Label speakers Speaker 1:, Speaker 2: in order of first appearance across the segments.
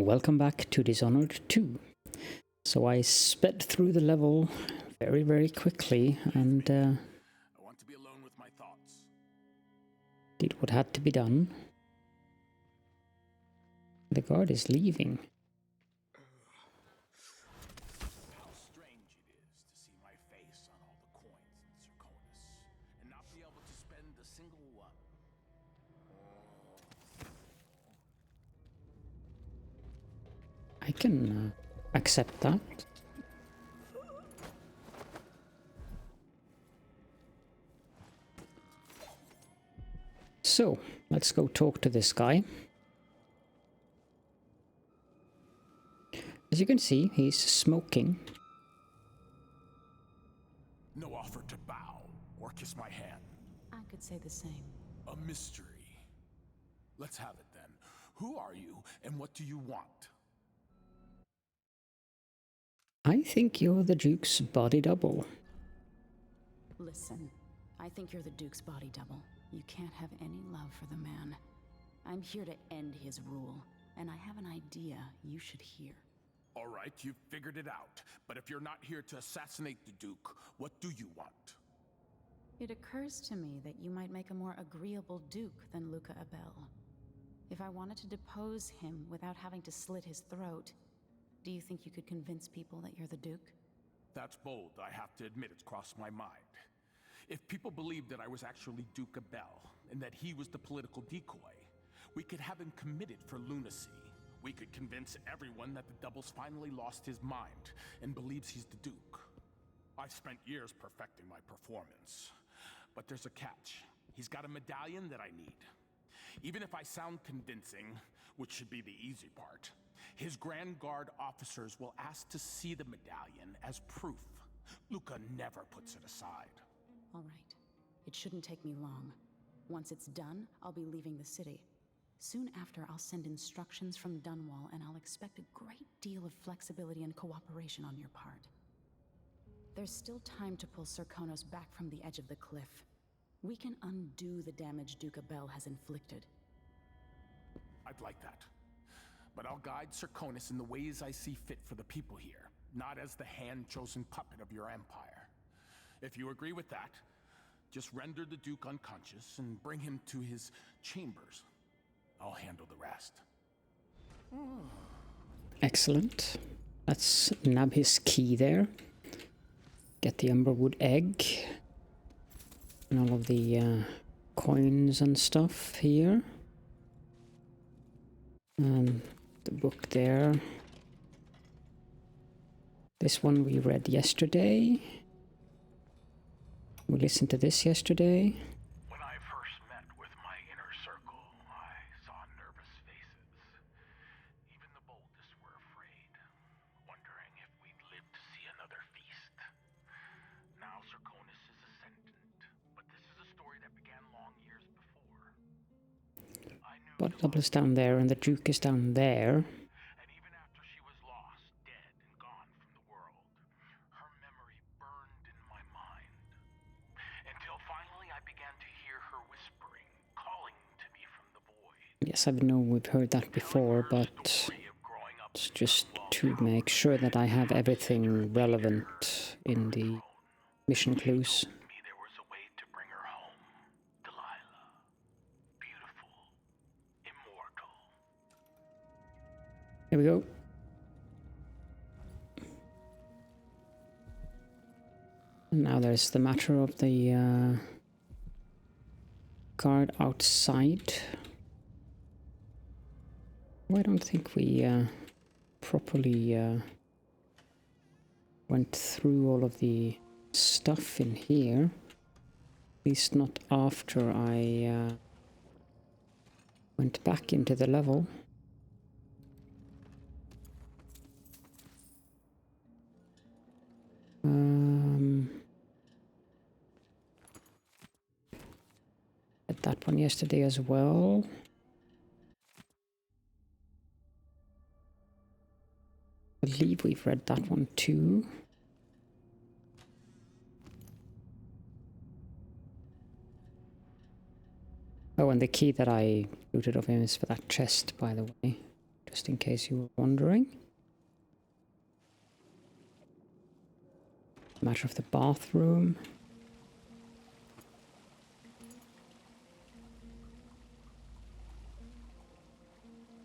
Speaker 1: welcome back to Dishonored 2. So I sped through the level very quickly and
Speaker 2: I want to be alone with my thoughts.
Speaker 1: did what had to be done. The guard is leaving.
Speaker 2: How strange it is to see my face on all the coins in Serconis and not be able to spend a single one.
Speaker 1: I can accept that. So, let's go talk to this guy. As you can see, he's smoking.
Speaker 2: No offer to bow or kiss my hand.
Speaker 3: I could say the same.
Speaker 2: A mystery. Let's have it then. Who are you and what do you want?
Speaker 1: I think you're the Duke's body double.
Speaker 3: Listen, I think you're the Duke's body double. You can't have any love for the man. I'm here to end his rule, and I have an idea you should hear.
Speaker 2: All right, you've figured it out. But if you're not here to assassinate the Duke, what do you want?
Speaker 3: It occurs to me that you might make a more agreeable Duke than Luca Abel. If I wanted to depose him without having to slit his throat, do you think you could convince people that you're the Duke?
Speaker 2: That's bold. I have to admit it's crossed my mind. If people believed that I was actually Duke Abel, and that he was the political decoy, we could have him committed for lunacy. We could convince everyone that the Double's finally lost his mind, and believes he's the Duke. I've spent years perfecting my performance. But there's a catch. He's got a medallion that I need. Even if I sound convincing, which should be the easy part, his Grand Guard officers will ask to see the medallion as proof. Luca never puts it aside.
Speaker 3: All right. It shouldn't take me long. Once it's done, I'll be leaving the city. Soon after, I'll send instructions from Dunwall, and I'll expect a great deal of flexibility and cooperation on your part. There's still time to pull Serconis back from the edge of the cliff. We can undo the damage Duke Abel has inflicted.
Speaker 2: I'd like that. But I'll guide Serconis in the ways I see fit for the people here, not as the hand-chosen puppet of your empire. If you agree with that, just render the Duke unconscious and bring him to his chambers. I'll handle the rest.
Speaker 1: Excellent. Let's nab his key there. Get the Umberwood egg. And all of the coins and stuff here. And the book there. This one we read yesterday. We listened to this yesterday.
Speaker 2: When I first met with my inner circle, I saw nervous faces. Even the boldest were afraid, wondering if we'd live to see another feast. Now Serconis is ascendant, but this is a story that began long years before. I knew
Speaker 1: But Double's down there and the Duke is down there.
Speaker 2: and even after she was lost, dead and gone from the world, her memory burned in my mind. Until finally I began to hear her whispering, calling to me from the void.
Speaker 1: Yes, I know we've heard that before, but
Speaker 2: Story of growing up
Speaker 1: it's just to make sure that I have everything relevant in the mission clues.
Speaker 2: told me there was a way to bring her home. Delilah. Beautiful. Immortal.
Speaker 1: Here we go. And now there's the matter of the guard outside. I don't think we properly went through all of the stuff in here. At least not after I went back into the level. Read that one yesterday as well. I believe we've read that one too. Oh, and the key that I looted of him is for that chest, by the way. just in case you were wondering. Matter of the bathroom.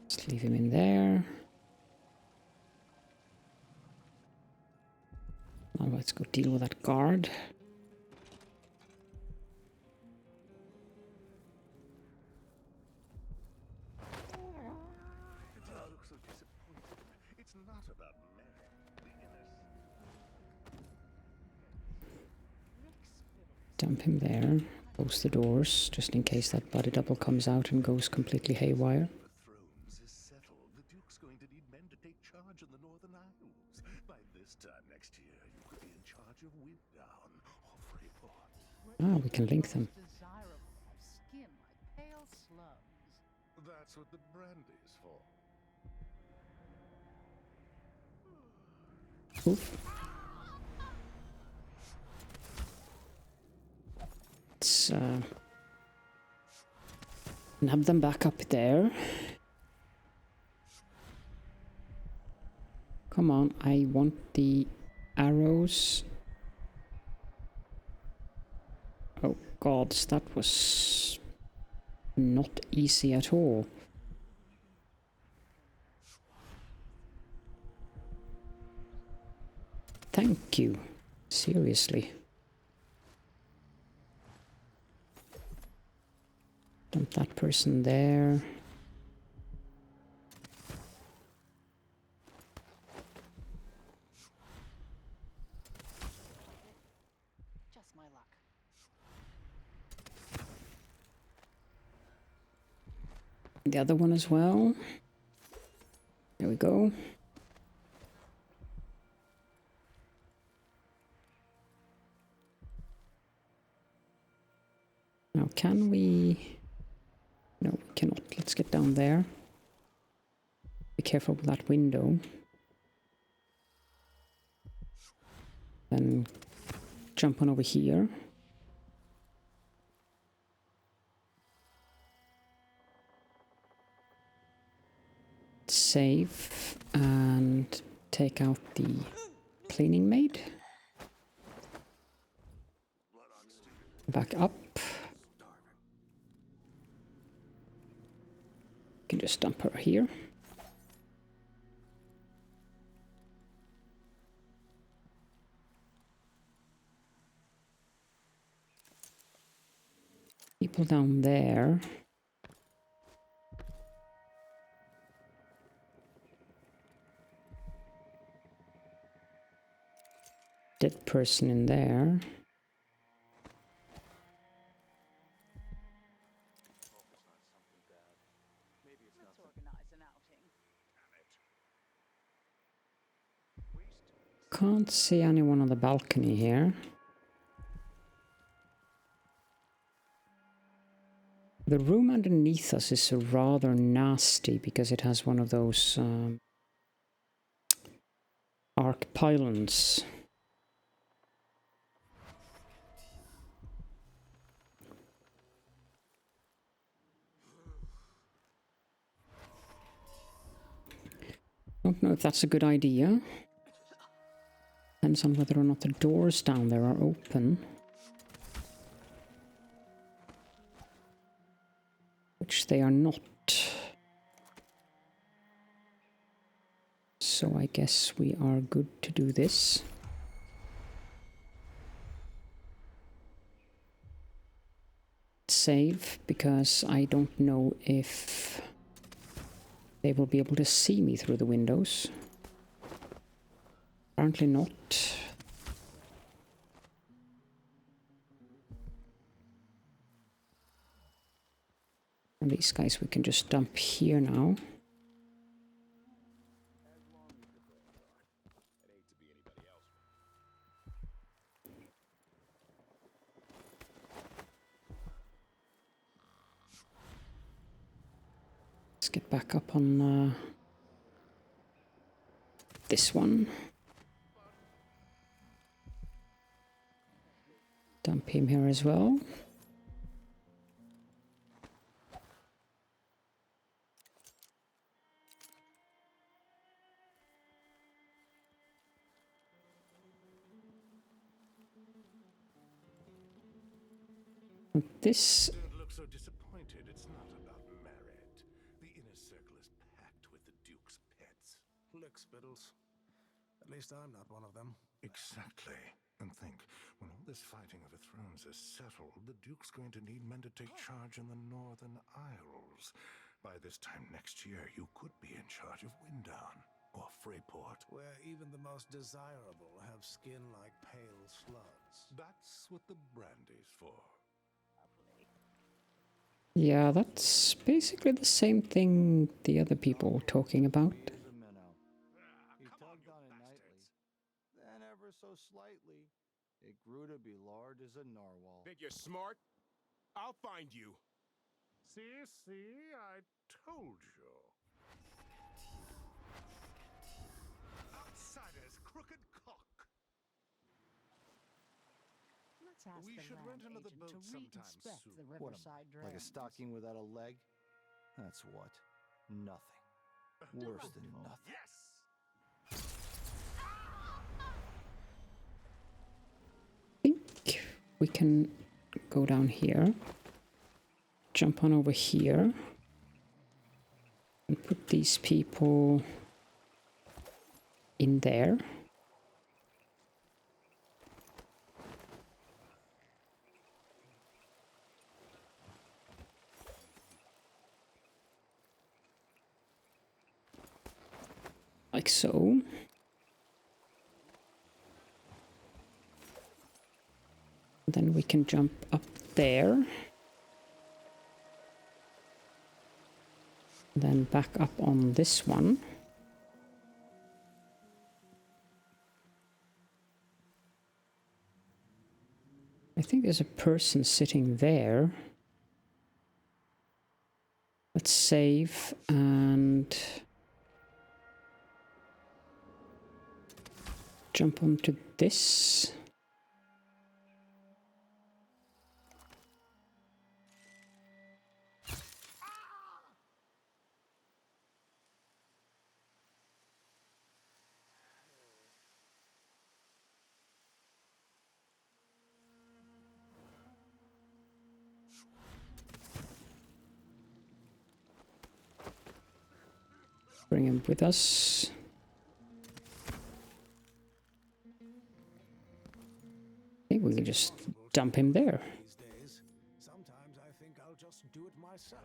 Speaker 1: Let's leave him in there. Now let's go deal with that guard. Dump him there. Close the doors, just in case that body double comes out and goes completely haywire.
Speaker 4: Thrones is settled. The Duke's going to need men to take charge in the Northern Isles. By this time next year, you could be in charge of Winddown or Freeport.
Speaker 1: Ah, we can link them.
Speaker 5: Desirable have skin like pale slugs.
Speaker 4: That's what the brandy's for.
Speaker 1: Oof. Let's nab them back up there. Come on, I want the arrows. Oh gods, that was not easy at all. Thank you. Seriously. Dump that person there.
Speaker 5: Just my luck.
Speaker 1: The other one as well. There we go. Now can we... No, we cannot. Let's get down there. Be careful with that window. Then jump on over here. Save and take out the cleaning maid. Back up. Can just dump her here. People down there. Dead person in there.
Speaker 5: Let's organize an outing.
Speaker 1: Can't see anyone on the balcony here. The room underneath us is rather nasty because it has one of those arc pylons. Don't know if that's a good idea. Depends on whether or not the doors down there are open. Which they are not. So I guess we are good to do this. Save, because I don't know if they will be able to see me through the windows. Apparently not. And these guys we can just dump here now. Let's get back up on this one. Dump him here as well. This...
Speaker 4: Don't look so disappointed. It's not about merit. The inner circle is packed with the Duke's pets.
Speaker 6: Lickspittles. At least I'm not one of them.
Speaker 4: Exactly. And think, when all this fighting over thrones is settled, the Duke's going to need men to take charge in the Northern Isles. By this time next year, you could be in charge of Windown or Freyport.
Speaker 6: Where even the most desirable have skin like pale slugs.
Speaker 4: That's what the brandy's for.
Speaker 1: Yeah, that's basically the same thing the other people were talking about.
Speaker 7: He tugged on it nightly. Then ever so slightly, it grew to be large as a narwhal.
Speaker 8: Think you're smart? I'll find you.
Speaker 4: See, I told you. Outsiders, crooked cock.
Speaker 5: Let's ask
Speaker 4: We
Speaker 5: the
Speaker 4: should
Speaker 5: land
Speaker 4: rent another
Speaker 5: agent
Speaker 4: boat
Speaker 5: to
Speaker 4: sometime
Speaker 5: re-inspect
Speaker 4: soon.
Speaker 5: the
Speaker 7: What am
Speaker 5: riverside
Speaker 7: I, like a
Speaker 5: drains.
Speaker 7: stocking without a leg? That's what? Nothing. Worse than nothing.
Speaker 4: Yes!
Speaker 1: I think we can go down here, jump on over here, and put these people in there. Like so. Then we can jump up there. Then back up on this one. I think there's a person sitting there. Let's save and jump onto this. Bring him with us. I think we can just dump him there.
Speaker 6: These days, sometimes I think I'll just do it myself.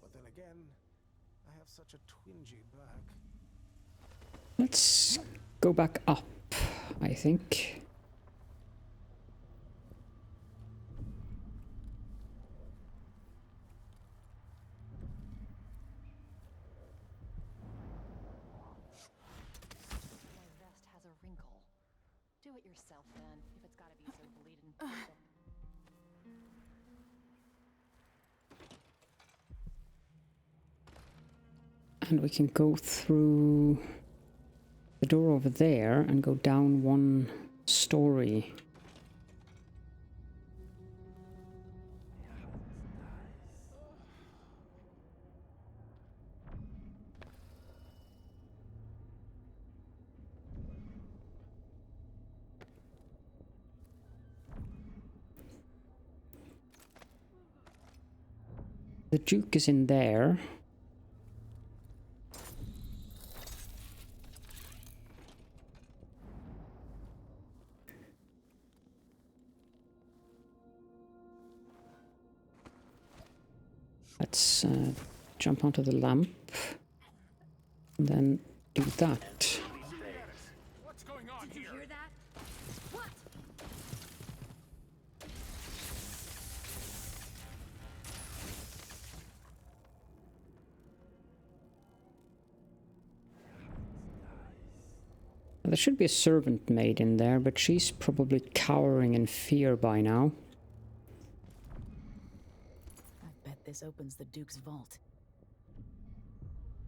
Speaker 6: But then again, I have such a twingy back.
Speaker 1: Let's go back up, I think.
Speaker 5: My vest has a wrinkle. Do it yourself then, if it's gotta be so bleeding painful.
Speaker 1: And we can go through the door over there and go down one story. The Duke is in there. Let's jump onto the lamp and then do that.
Speaker 2: What's going on here?
Speaker 5: Hear that? What?
Speaker 1: There should be a servant maid in there, but she's probably cowering in fear by now.
Speaker 3: I bet this opens the Duke's vault.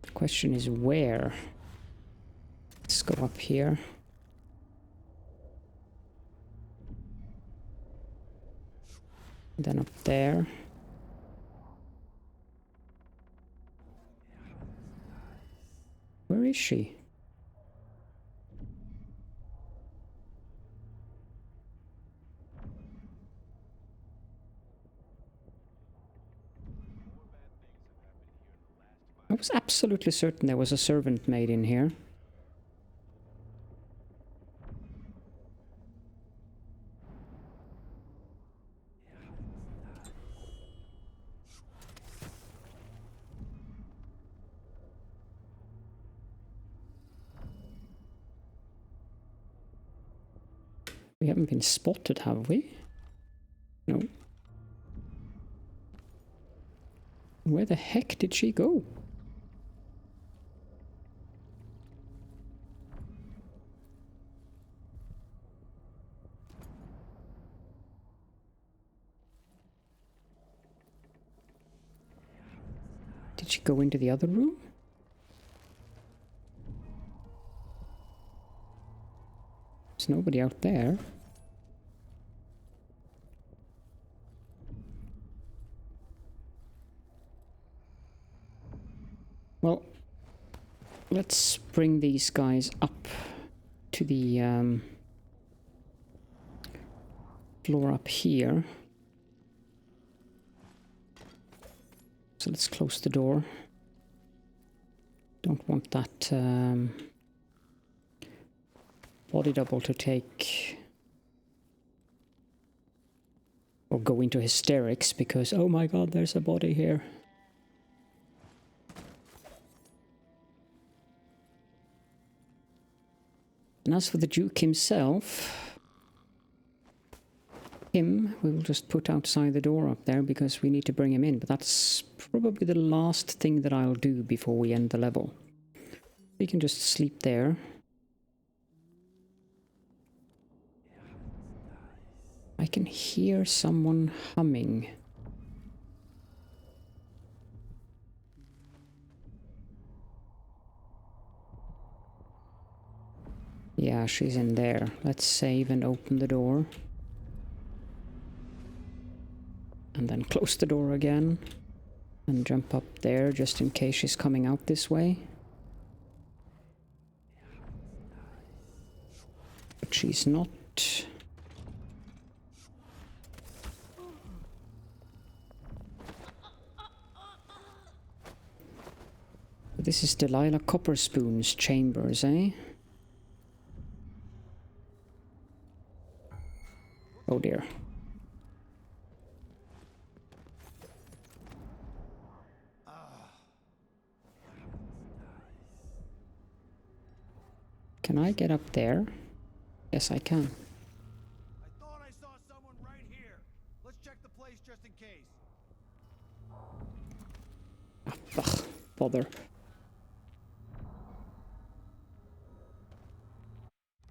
Speaker 1: The question is where? Let's go up here. Then up there. Where is she? was absolutely certain there was a servant maid in here. We haven't been spotted, have we? No. Where the heck did she go? Did she go into the other room? There's nobody out there. Well, let's bring these guys up to the floor up here. So let's close the door. Don't want that body double to take or go into hysterics because, oh my god, there's a body here. And as for the Duke himself, him we will just put outside the door up there because we need to bring him in, but that's probably the last thing that I'll do before we end the level. We can just sleep there. I can hear someone humming. Yeah, she's in there. Let's save and open the door. And then close the door again. And jump up there just in case she's coming out this way. But she's not. This is Delilah Copperspoon's chambers, eh? Oh dear. Can I get up there? Yes, I can.
Speaker 7: I thought I saw someone right here. Let's check the place just in case.
Speaker 1: Ugh, bother.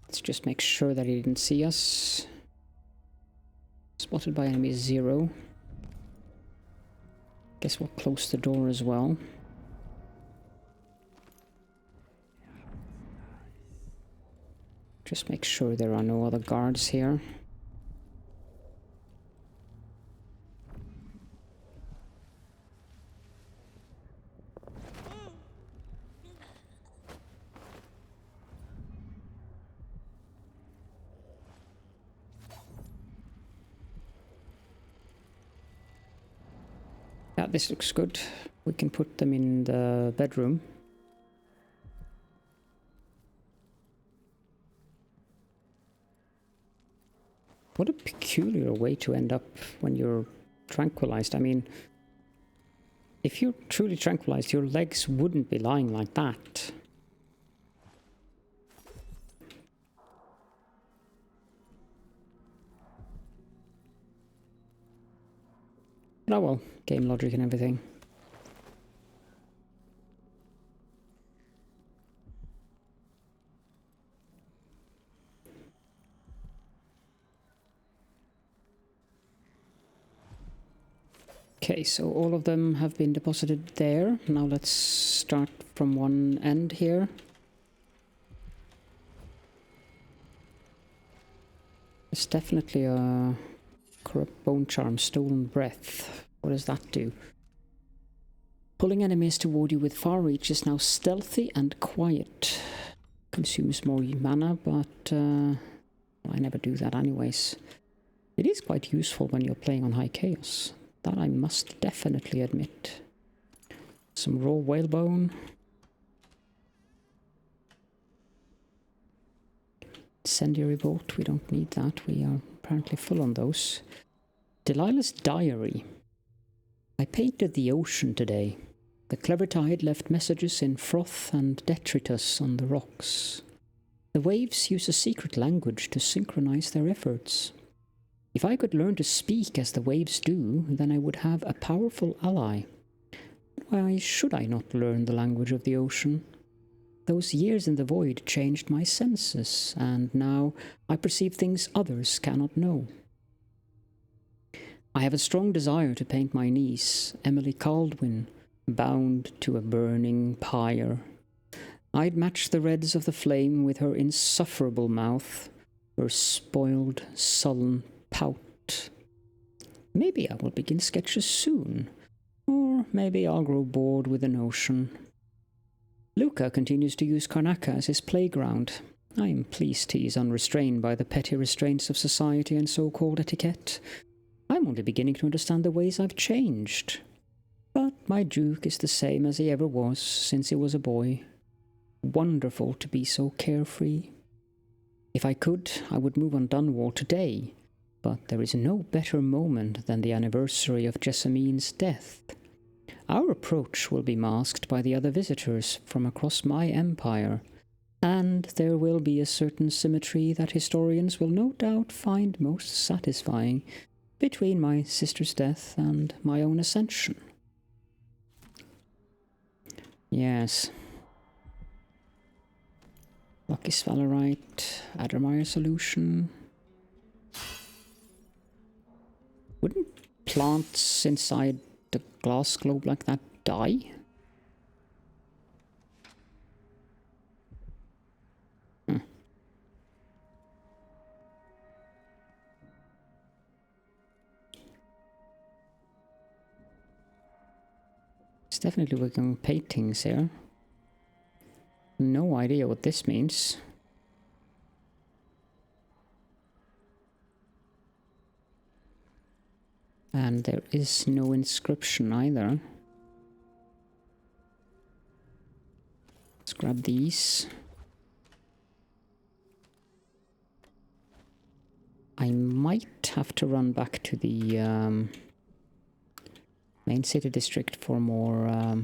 Speaker 1: Let's just make sure that he didn't see us. Spotted by enemy 0. Guess we'll close the door as well. Just make sure there are no other guards here. Yeah, this looks good. We can put them in the bedroom. What a peculiar way to end up when you're tranquilized. I mean, if you're truly tranquilized, your legs wouldn't be lying like that. Oh well, game logic and everything. Okay, so all of them have been deposited there. Now let's start from one end here. It's definitely a corrupt bone charm, stolen breath. What does that do? Pulling enemies toward you with far reach is now stealthy and quiet. Consumes more mana, but I never do that anyways. It is quite useful when you're playing on high chaos. That I must definitely admit. Some raw whalebone. Incendiary bolt, we don't need that. We are apparently full on those. Delilah's diary. I painted the ocean today. The clever tide left messages in froth and detritus on the rocks. The waves use a secret language to synchronize their efforts. If I could learn to speak as the waves do, then I would have a powerful ally. Why should I not learn the language of the ocean? Those years in the void changed my senses, and now I perceive things others cannot know. I have a strong desire to paint my niece, Emily Kaldwin, bound to a burning pyre. I'd match the reds of the flame with her insufferable mouth, her spoiled, sullen pout. Maybe I will begin sketches soon, or maybe I'll grow bored with the notion. Luca continues to use Karnaca as his playground. I am pleased he is unrestrained by the petty restraints of society and so-called etiquette. I'm only beginning to understand the ways I've changed. But my Duke is the same as he ever was since he was a boy. Wonderful to be so carefree. If I could, I would move on Dunwall today, but there is no better moment than the anniversary of Jessamine's death. Our approach will be masked by the other visitors from across my empire, and there will be a certain symmetry that historians will no doubt find most satisfying between my sister's death and my own ascension. Yes. Lucky Sphalerite, Addermire solution. Wouldn't plants inside the glass globe like that die? It's definitely working on paintings here. No idea what this means. And there is no inscription either. Let's grab these. I might have to run back to the main city district for more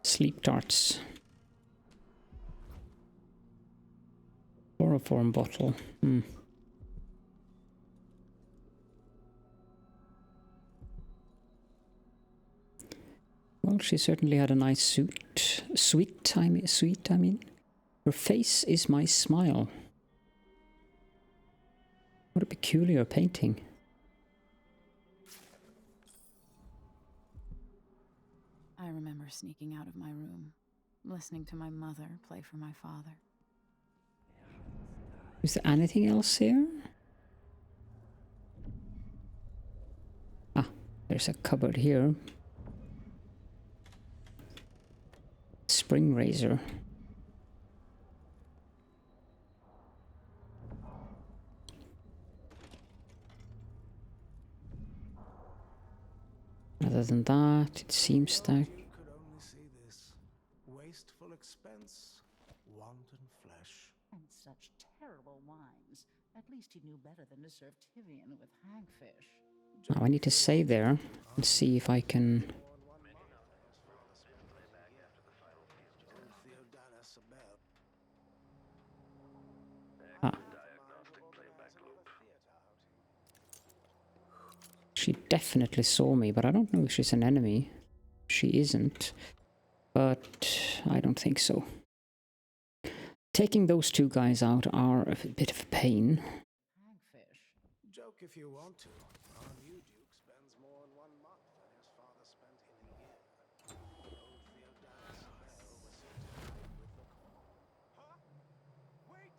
Speaker 1: sleep darts. Chloroform bottle. Well, she certainly had a nice suit. Sweet, I mean. Her face is my smile. What a peculiar painting.
Speaker 3: I remember sneaking out of my room, listening to my mother play for my father.
Speaker 1: Is there anything else here? Ah, there's a cupboard here. Spring razor. Other than that, it seems that...
Speaker 6: You could only see this. Wasteful expense, wanton flesh.
Speaker 9: And such terrible wines. At least he knew better than to serve Tivian with hagfish.
Speaker 1: Now I need to save there and see if I can... Ah. She definitely saw me, but I don't know if she's an enemy. She isn't, but I don't think so. Taking those two guys out are a bit of a pain.
Speaker 6: Hagfish. Joke if you want to. Our new Duke spends more in 1 month than his father spent in a year. Old Theodatus Bell was certified with the
Speaker 8: Huh? Wait!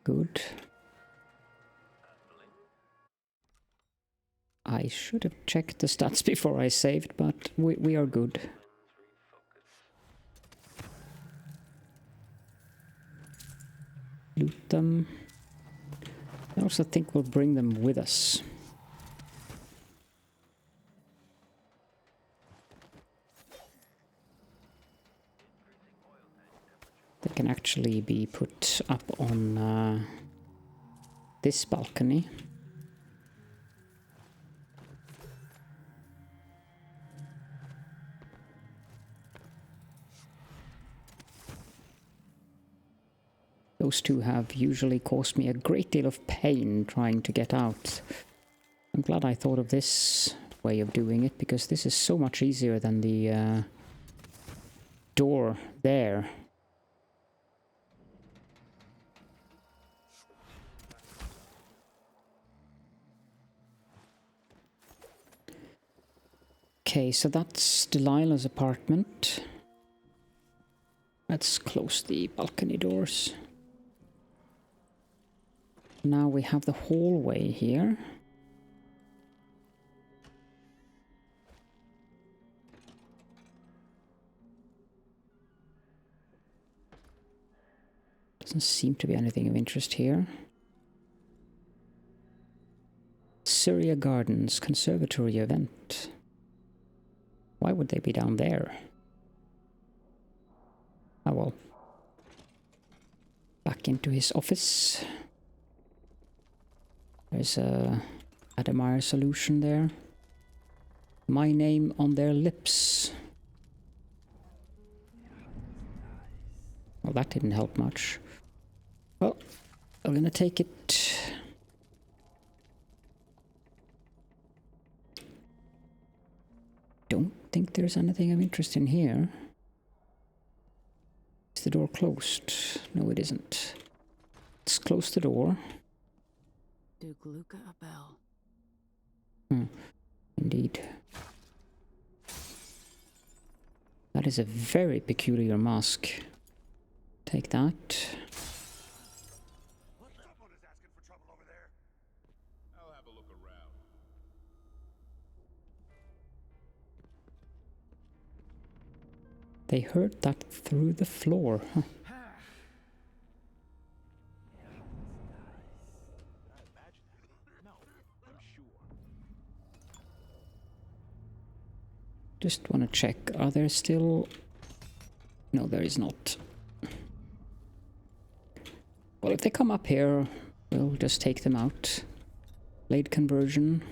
Speaker 1: Good. I should have checked the stats before I saved, but we are good. loot them. I also think we'll bring them with us. They can actually be put up on this balcony. Those two have usually caused me a great deal of pain trying to get out. I'm glad I thought of this way of doing it, because this is so much easier than the door there. Okay, so that's Delilah's apartment. Let's close the balcony doors. Now we have the hallway here. Doesn't seem to be anything of interest here. Syria Gardens Conservatory event. Why would they be down there? Oh well. Back into his office. There's a Admire solution there. My name on their lips. Well, that didn't help much. Well, I'm gonna take it. Don't think there's anything of interest in here. Is the door closed? No, it isn't. Let's close the door.
Speaker 3: Duke Luca Abel.
Speaker 1: Indeed. That is a very peculiar mask. Take that.
Speaker 8: Someone is asking for trouble over there. I'll have a look around.
Speaker 1: They heard that through the floor. Huh. Just want to check, are there still... No, there is not. Well, if they come up here, we'll just take them out. Blade conversion.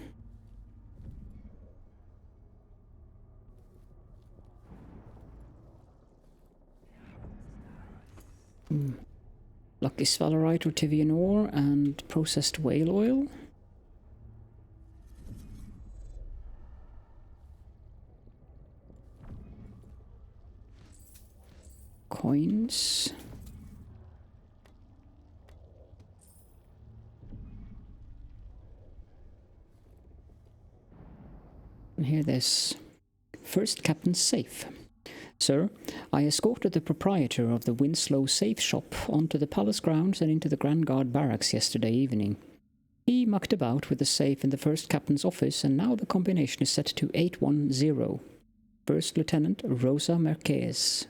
Speaker 1: Lucky Svalerite or Tivian ore and processed whale oil. Coins. And here there's First Captain's safe. Sir, I escorted the proprietor of the Winslow safe shop onto the palace grounds and into the Grand Guard barracks yesterday evening. He mucked about with the safe in the First Captain's office, and now the combination is set to 810. First Lieutenant Rosa Marquez.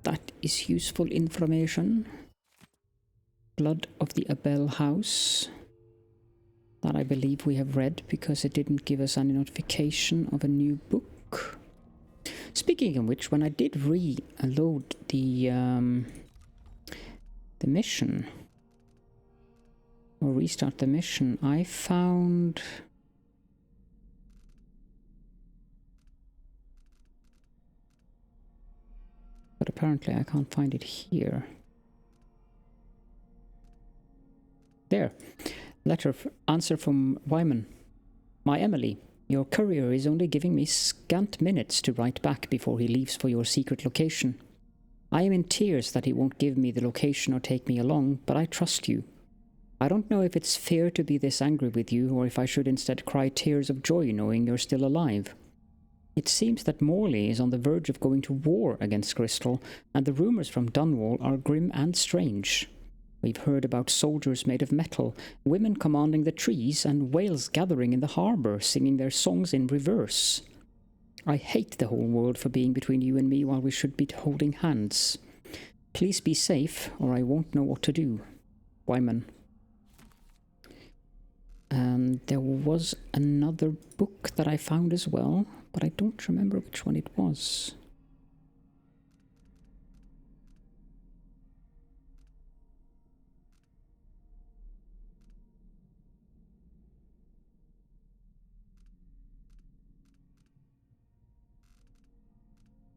Speaker 1: That is useful information. Blood of the Abel House. That I believe we have read because it didn't give us any notification of a new book. Speaking of which, when I did reload the mission, or restart the mission, I found... But apparently I can't find it here. There. Answer from Wyman. My Emily, your courier is only giving me scant minutes to write back before he leaves for your secret location. I am in tears that he won't give me the location or take me along, but I trust you. I don't know if it's fair to be this angry with you, or if I should instead cry tears of joy knowing you're still alive. It seems that Morley is on the verge of going to war against Crystal, and the rumours from Dunwall are grim and strange. We've heard about soldiers made of metal, women commanding the trees, and whales gathering in the harbour, singing their songs in reverse. I hate the whole world for being between you and me while we should be holding hands. Please be safe, or I won't know what to do. Wyman. And there was another book that I found as well, but I don't remember which one it was.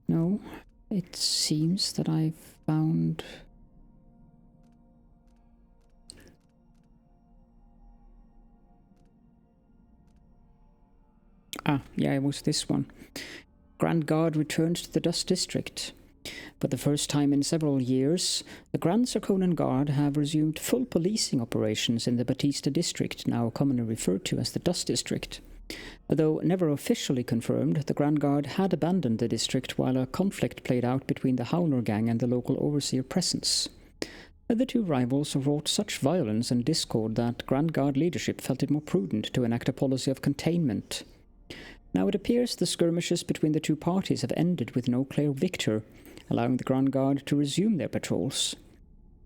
Speaker 1: No, it seems that I've found... Ah, yeah, it was this one. Grand Guard returns to the Dust District. For the first time in several years, the Grand Sarkonan Guard have resumed full policing operations in the Batista District, now commonly referred to as the Dust District. Though never officially confirmed, the Grand Guard had abandoned the district while a conflict played out between the Howler Gang and the local overseer Presence. The two rivals wrought such violence and discord that Grand Guard leadership felt it more prudent to enact a policy of containment. Now it appears the skirmishes between the two parties have ended with no clear victor, allowing the Grand Guard to resume their patrols.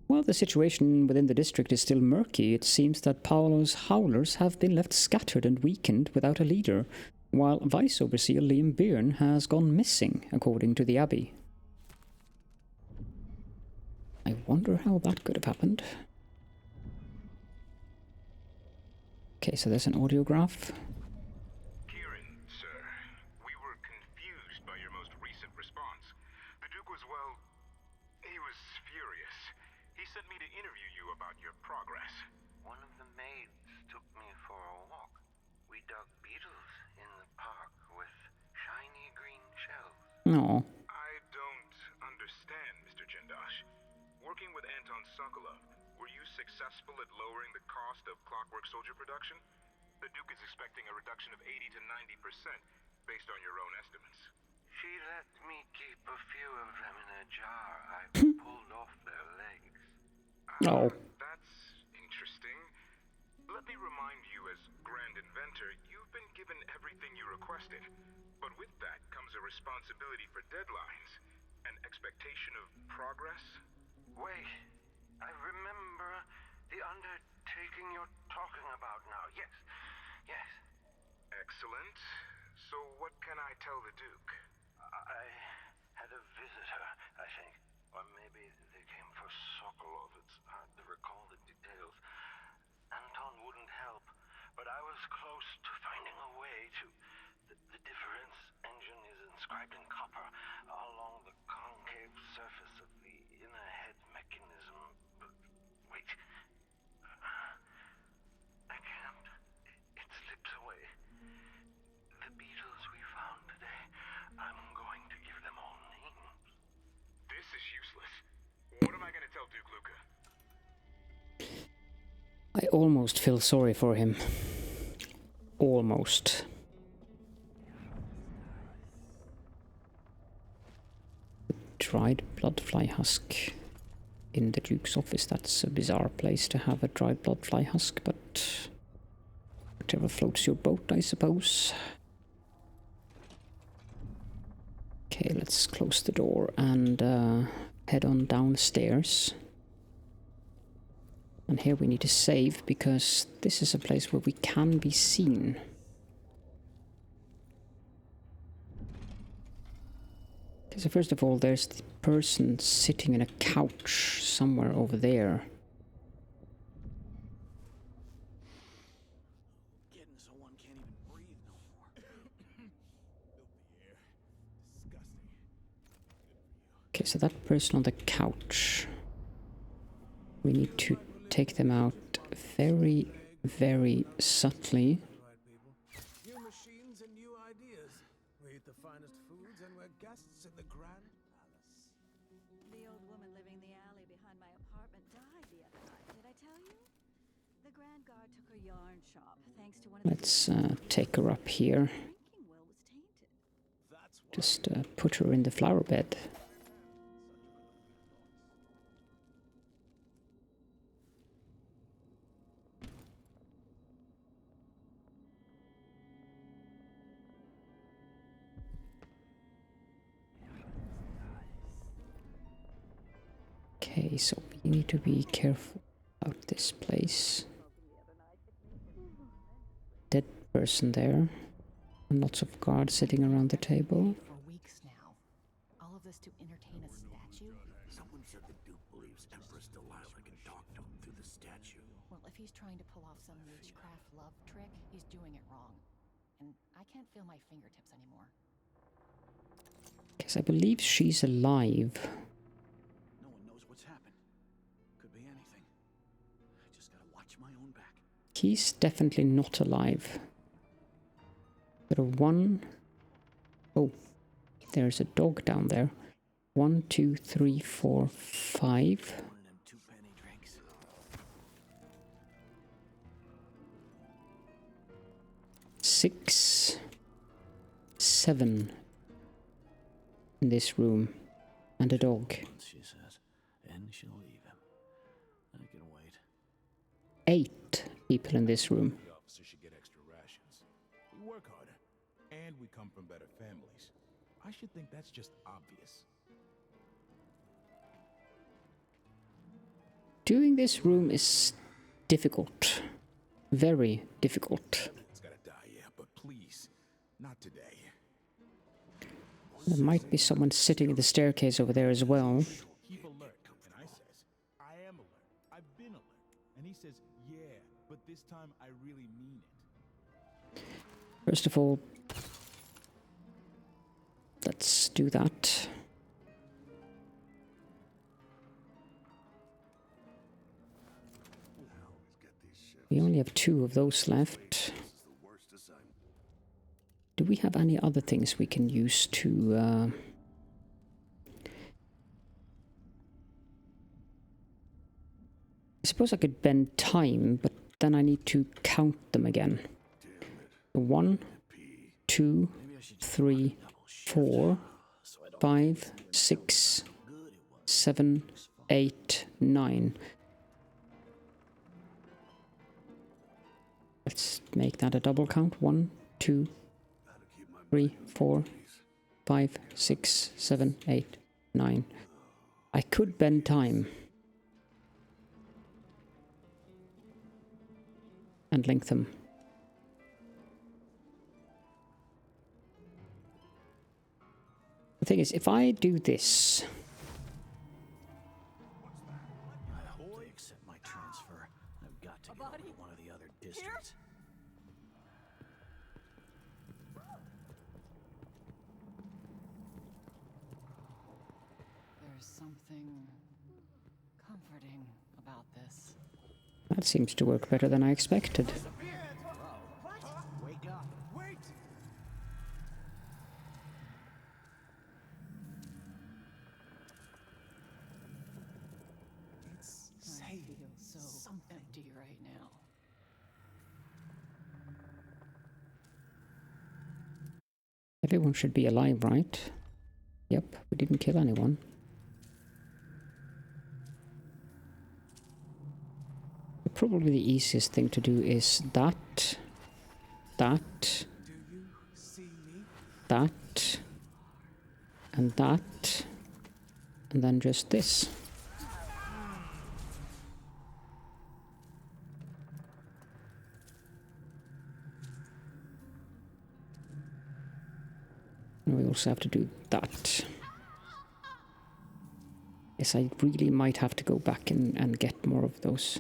Speaker 1: While the situation within the district is still murky, it seems that Paolo's Howlers have been left scattered and weakened without a leader, while Vice Overseer Liam Byrne has gone missing, according to the Abbey. I wonder how that could have happened. Okay, so there's an audiograph.
Speaker 8: Kieran, sir, we were confused by your most recent response. The Duke was, well, he was furious. He sent me to interview you about your progress.
Speaker 10: One of the maids took me for a walk. We dug beetles in the park with shiny green shells.
Speaker 1: No.
Speaker 8: I don't understand, Mr. Jindosh. Working with Anton Sokolov, were you successful at lowering the cost of Clockwork Soldier production? The Duke is expecting a reduction of 80 to 90% based on your own estimates.
Speaker 10: She let me keep a few of them in a jar. I pulled off their legs.
Speaker 1: Oh.
Speaker 8: That's interesting. Let me remind you, as Grand Inventor, you've been given everything you requested. But with that comes a responsibility for deadlines, an expectation of progress.
Speaker 10: Wait, I remember the undertaking you're talking about now. Yes, yes.
Speaker 8: Excellent. So what can I tell the Duke?
Speaker 10: I had a visitor, I think. Or maybe they came for Sokolov. It's hard to recall the details. Anton wouldn't help, but I was close to finding a way to... The difference engine is inscribed in copper along the concave surface of the inner head mechanism. But wait. I can't. It slips away. The beetles we found today, I'm going to give them all names.
Speaker 8: This is useless. What am I going to tell Duke Luca?
Speaker 1: I almost feel sorry for him. Almost. Dried bloodfly husk in the Duke's office. That's a bizarre place to have a dried bloodfly husk, but whatever floats your boat, I suppose. Okay, let's close the door and head on downstairs. And here we need to save, because this is a place where we can be seen. Okay, so first of all, there's the person sitting in a couch somewhere over there.
Speaker 6: Getting so one can't even breathe no more. Filthy air. Disgusting.
Speaker 1: Okay, so that person on the couch. We need to take them out very, very subtly.
Speaker 6: New machines and new ideas. We eat the finest foods and we're guests in the Grand Palace.
Speaker 11: The old woman living in the alley behind my apartment died the other night. Did I tell you? The Grand Guard took her yarn shop thanks to one of the...
Speaker 1: Let's take her up here.
Speaker 11: drinking well was tainted.
Speaker 1: Just put her in the flower bed. Okay, so we need to be careful about this place. Dead person there. And lots of guards sitting around the table.
Speaker 3: For weeks now. All of this to entertain a statue?
Speaker 6: Someone said the Duke believes Empress Delilah can talk to him through the statue.
Speaker 3: Well, if he's trying to pull off some witchcraft love trick, he's doing it wrong. And I can't feel my fingertips anymore.
Speaker 1: Because I believe she's alive.
Speaker 6: No one knows what's happened. Could be anything. I just gotta watch my own back.
Speaker 1: He's definitely not alive. There are one... Oh, there's a dog down there. 1, 2, 3, 4, 5.
Speaker 6: One of them 2-penny drinks.
Speaker 1: 6, 7 in this room. And a dog.
Speaker 6: She says, and she'll leave him. I can wait.
Speaker 1: 8 people in this room.
Speaker 2: The officer should get extra rations. We work harder, and we come from better families. I should think that's just obvious.
Speaker 1: Doing this room is difficult. Very difficult.
Speaker 2: It's gotta die, yeah, but please, not today.
Speaker 1: There might be someone sitting in the staircase over there as well.
Speaker 2: Keep alert. And I says, I am alert. I've been alert. And he says, yeah, but this time I really mean it.
Speaker 1: First of all, let's do that. We only have 2 of those left. Do we have any other things we can use to... I suppose I could bend time, but then I need to count them again. 1, 2, 3, 4, 5, 6, 7, 8, 9. Let's make that a double count. 1, 2, 3, 4, 5, 6, 7, 8, 9. I could bend time. And link them. The thing is, if I do this...
Speaker 6: I hope they accept my transfer. I've got to go to one of the other districts.
Speaker 3: There's something comforting about this.
Speaker 1: That seems to work better than I expected.
Speaker 6: Wake up.
Speaker 2: Wait! It's
Speaker 3: I feel so empty right now.
Speaker 1: Everyone should be alive, right? Yep, we didn't kill anyone. Probably the easiest thing to do is that, that, that, and that, and then just this. And we also have to do that. Yes, I really might have to go back and get more of those.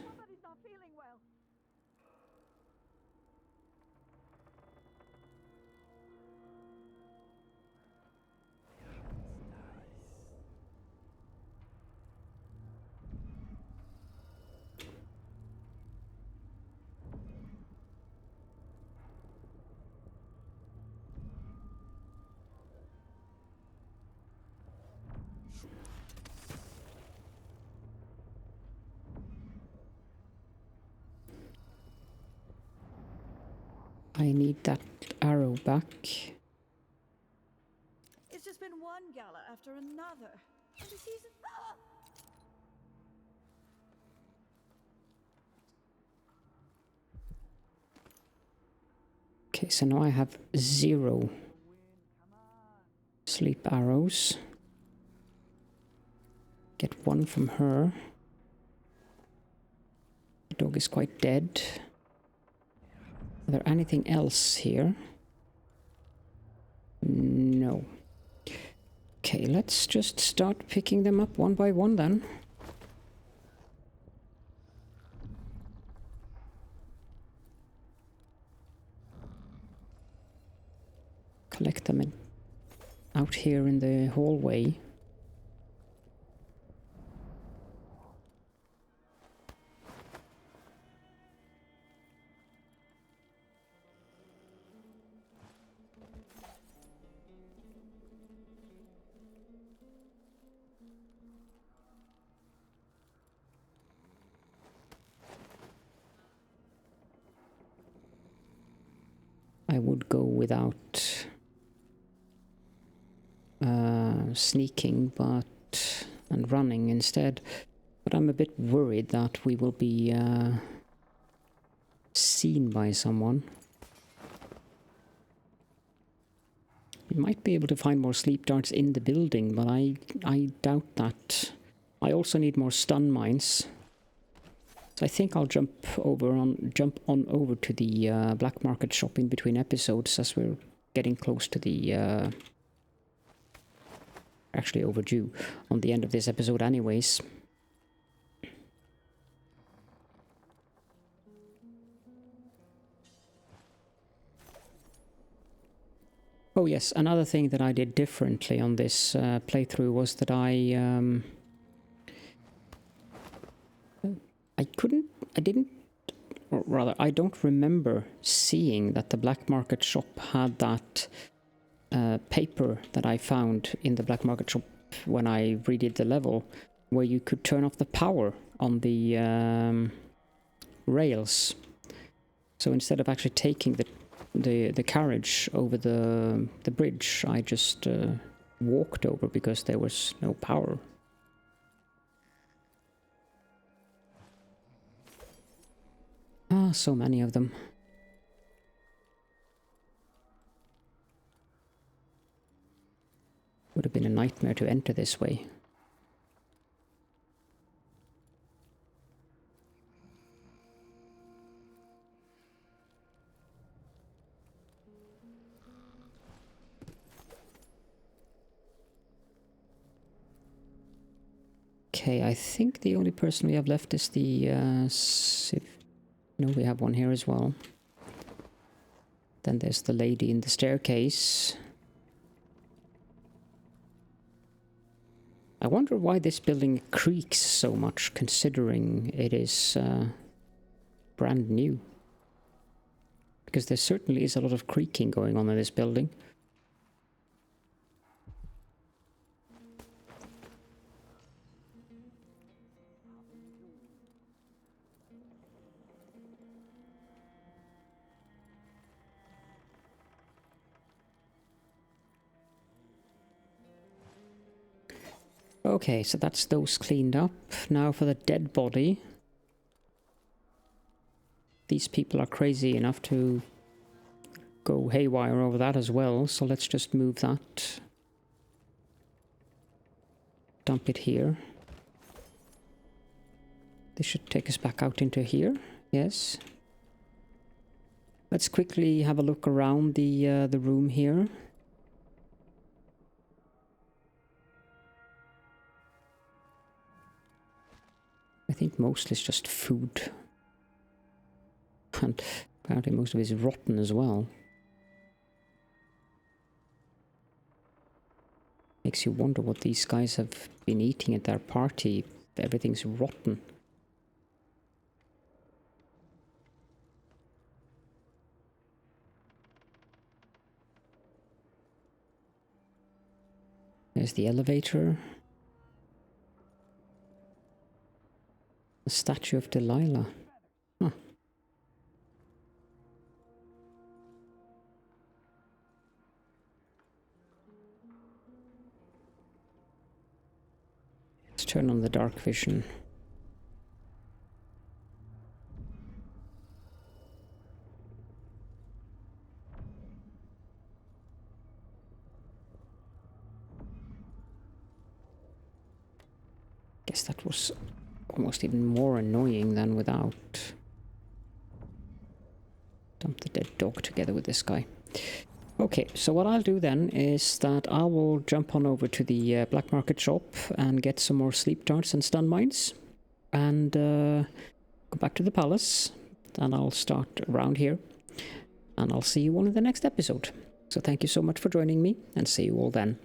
Speaker 1: I need that arrow back.
Speaker 11: It's just been one gala after another. And the season. Ah!
Speaker 1: Okay, so now I have 0 sleep arrows. Get one from her. The dog is quite dead. Is there anything else here? No. Okay, let's just start picking them up one by one then. Collect them out here in the hallway. I would go without sneaking, and running instead. But I'm a bit worried that we will be seen by someone. We might be able to find more sleep darts in the building, but I doubt that. I also need more stun mines. So I think I'll jump on over to the black market shop in between episodes, as we're getting close to the actually overdue on the end of this episode anyways. Oh yes, another thing that I did differently on this playthrough was that I don't remember seeing that the black market shop had that paper that I found in the black market shop when I redid the level, where you could turn off the power on the rails. So instead of actually taking the carriage over the bridge, I just walked over because there was no power. Ah, so many of them. Would have been a nightmare to enter this way. Okay, I think the only person we have left is the no, we have one here as well. Then there's the lady in the staircase. I wonder why this building creaks so much, considering it is brand new. Because there certainly is a lot of creaking going on in this building. Okay, so that's those cleaned up. Now for the dead body. These people are crazy enough to go haywire over that as well, so let's just move that. Dump it here. This should take us back out into here. Yes. Let's quickly have a look around the room here. I think mostly it's just food. And apparently most of it is rotten as well. Makes you wonder what these guys have been eating at their party. Everything's rotten. There's the elevator. The statue of Delilah. Huh. Let's turn on the dark vision. Guess that was almost even more annoying than without. Dump the dead dog together with this guy. Okay, so what I'll do then is that I will jump on over to the black market shop and get some more sleep darts and stun mines. And go back to the palace. And I'll start around here. And I'll see you all in the next episode. So thank you so much for joining me, and see you all then.